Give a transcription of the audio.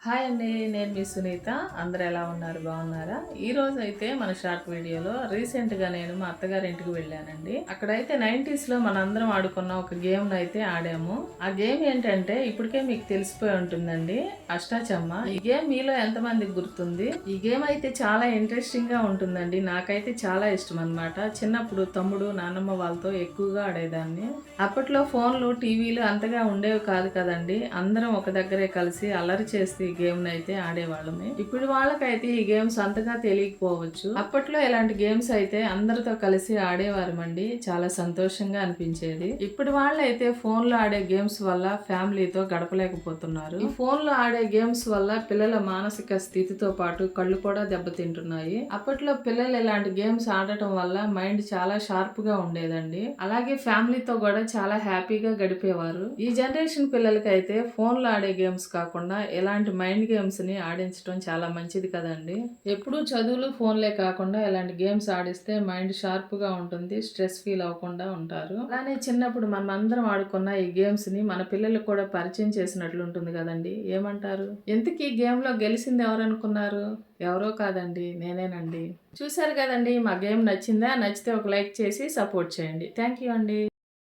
Hi అండి. నేను మీ సునీత. అందరూ ఎలా ఉన్నారు? బాగున్నారా? ఈరోజు అయితే మన షార్ట్ వీడియోలో రీసెంట్‌గా నేను మా అత్తగారింటికి వెళ్ళానండి. అక్కడైతే 90స్‌లో మనందరం ఆడుకున్న ఒక గేమ్‌ని అయితే ఆడాము. ఆ గేమ్ ఏంటంటే ఇప్పటికే మీకు తెలిసిపోయి ఉంటుందండి. అష్టాచమ్మ. ఈ గేమ్ మీలో ఎంతమందికి గుర్తుంది? ఈ గేమ్ అయితే చాలా ఇంట్రెస్టింగ్‌గా ఉంటుందండి. నాకైతే చాలా ఇష్టం అన్నమాట. చిన్నప్పుడు తమ్ముడు, నాన్నమ్మ వాళ్ళతో ఎక్కువగా ఆడేదాన్ని. అప్పట్లో ఫోన్లు, టీవీలు అంతగా ఉండేవి కాదు కదండి. అందరం ఒక దగ్గరే కలిసి అల్లరి చేస్తూ ఈ గేమ్ అయితే ఆడేవాళ్ళమే. ఇప్పుడు వాళ్ళకైతే ఈ గేమ్స్ అంతగా తెలియకపోవచ్చు. అప్పట్లో ఇలాంటి గేమ్స్ అయితే అందరితో కలిసి ఆడేవారమండి. చాలా సంతోషంగా అనిపించేది. ఇప్పుడు వాళ్ళైతే ఫోన్ లో ఆడే గేమ్స్ వల్ల ఫ్యామిలీతో గడపలేకపోతున్నారు. ఈ ఫోన్ లో ఆడే గేమ్స్ వల్ల పిల్లల మానసిక స్థితితో పాటు కళ్ళు కూడా దెబ్బతింటున్నాయి. అప్పట్లో పిల్లలు ఇలాంటి గేమ్స్ ఆడటం వల్ల మైండ్ చాలా షార్ప్ గా ఉండేదండి. అలాగే ఫ్యామిలీతో కూడా చాలా హ్యాపీగా గడిపేవారు. ఈ జనరేషన్ పిల్లలకైతే ఫోన్ లో ఆడే గేమ్స్ కాకుండా ఇలాంటి మైండ్ గేమ్స్ ని ఆడించడం చాలా మంచిది కదండి. ఎప్పుడూ చదువులు ఫోన్లే కాకుండా ఇలాంటి గేమ్స్ ఆడిస్తే మైండ్ షార్ప్ గా ఉంటుంది. స్ట్రెస్ ఫీల్ అవ్వకుండా ఉంటారు. అలానే చిన్నప్పుడు మనం అందరం ఆడుకున్న ఈ గేమ్స్ ని మన పిల్లలకు కూడా పరిచయం చేసినట్లు ఉంటుంది కదండి. ఏమంటారు? ఇంతకీ ఈ గేమ్ లో గెలిచింది ఎవరు అనుకున్నారు? ఎవరో కాదండి, నేనేనండి. చూసారు కదండి, మా గేమ్ నచ్చిందా? నచ్చితే ఒక లైక్ చేసి సపోర్ట్ చేయండి. థ్యాంక్ యూ అండి.